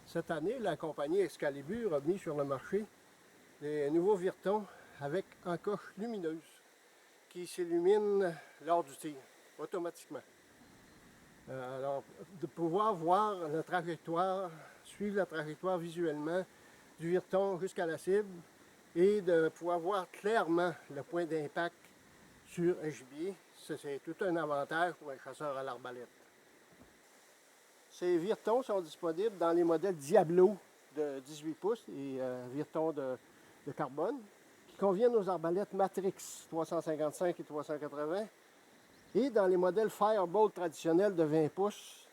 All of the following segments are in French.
Cette année, la compagnie Excalibur a mis sur le marché des nouveaux Virtons avec encoche lumineuse qui s'illumine lors du tir, automatiquement. Alors, de pouvoir voir la trajectoire, suivre la trajectoire visuellement du Virton jusqu'à la cible et de pouvoir voir clairement le point d'impact sur un gibier, c'est tout un avantage pour un chasseur à l'arbalète. Ces Virtons sont disponibles dans les modèles Diablo de 18 pouces et Virtons de carbone qui conviennent aux arbalètes Matrix 355 et 380 et dans les modèles Firebolt traditionnels de 20 pouces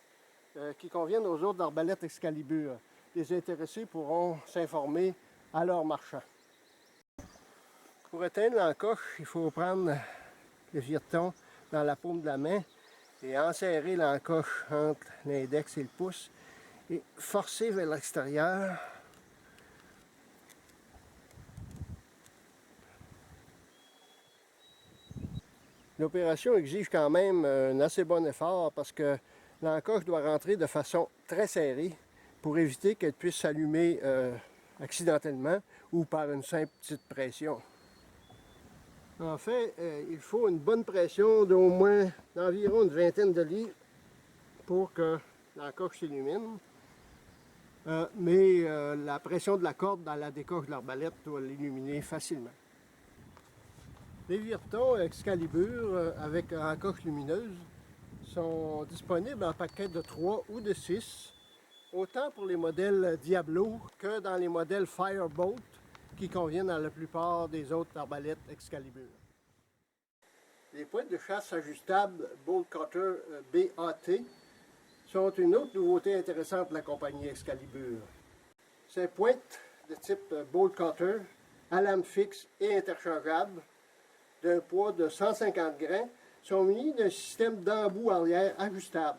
qui conviennent aux autres arbalètes Excalibur. Les intéressés pourront s'informer à leur marchand. Pour éteindre l'encoche, il faut prendre le Virton dans la paume de la main et enserrer l'encoche entre l'index et le pouce et forcer vers l'extérieur. L'opération exige quand même un assez bon effort parce que l'encoche doit rentrer de façon très serrée pour éviter qu'elle puisse s'allumer accidentellement ou par une simple petite pression. En fait, il faut une bonne pression d'environ une vingtaine de litres pour que l'encoche s'illumine. Mais la pression de la corde dans la décoche de l'arbalète doit l'illuminer facilement. Les Virtons Excalibur avec encoche lumineuse sont disponibles en paquets de 3 ou de 6, autant pour les modèles Diablo que dans les modèles Firebolt qui conviennent à la plupart des autres arbalètes Excalibur. Les pointes de chasse ajustables Bolt Cutter BAT sont une autre nouveauté intéressante de la compagnie Excalibur. Ces pointes de type Bolt Cutter, à lame fixe et interchangeable, d'un poids de 150 grains, sont munies d'un système d'embout arrière ajustable,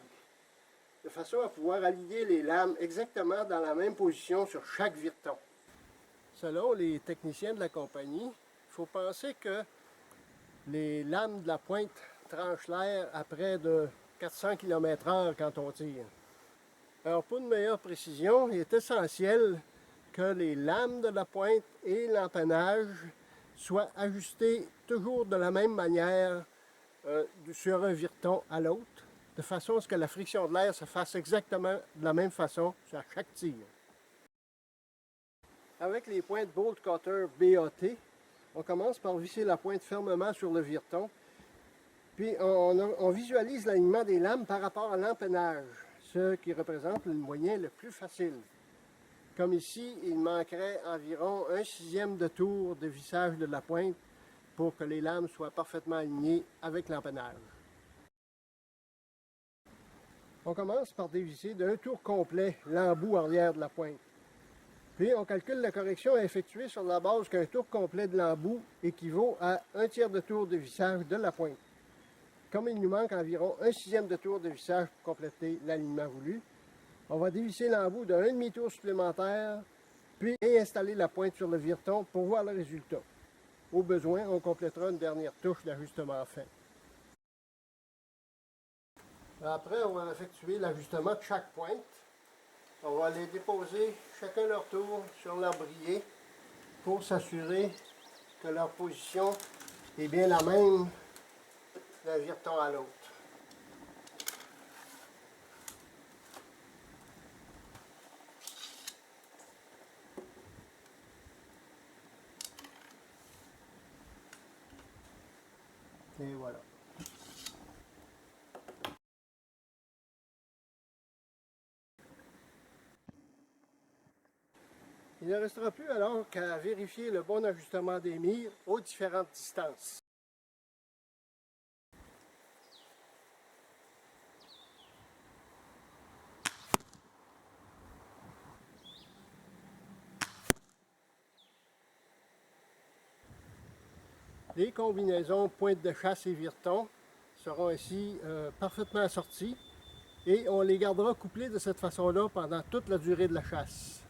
de façon à pouvoir aligner les lames exactement dans la même position sur chaque Virton. Selon les techniciens de la compagnie, il faut penser que les lames de la pointe tranchent l'air à près de 400 km/h quand on tire. Alors pour une meilleure précision, il est essentiel que les lames de la pointe et l'empennage soient ajustés toujours de la même manière sur un Virton à l'autre, de façon à ce que la friction de l'air se fasse exactement de la même façon sur chaque tir. Avec les pointes Bolt Cutter BAT, on commence par visser la pointe fermement sur le Virton, puis on visualise l'alignement des lames par rapport à l'empennage, ce qui représente le moyen le plus facile. Comme ici, il manquerait environ 1/6 de tour de vissage de la pointe pour que les lames soient parfaitement alignées avec l'empennage. On commence par dévisser d'un tour complet l'embout arrière de la pointe. Puis on calcule la correction à effectuer sur la base qu'un tour complet de l'embout équivaut à 1/3 de tour de vissage de la pointe. Comme il nous manque environ 1/6 de tour de vissage pour compléter l'alignement voulu, on va dévisser l'embout d'un demi-tour supplémentaire, puis installer la pointe sur le Virton pour voir le résultat. Au besoin, on complétera une dernière touche d'ajustement fin. Après, on va effectuer l'ajustement de chaque pointe. On va les déposer chacun leur tour sur leur brier pour s'assurer que leur position est bien la même d'un Virton à l'autre. Et voilà. Il ne restera plus alors qu'à vérifier le bon ajustement des mires aux différentes distances. Les combinaisons pointe de chasse et Virton seront ainsi parfaitement assorties et on les gardera couplées de cette façon-là pendant toute la durée de la chasse.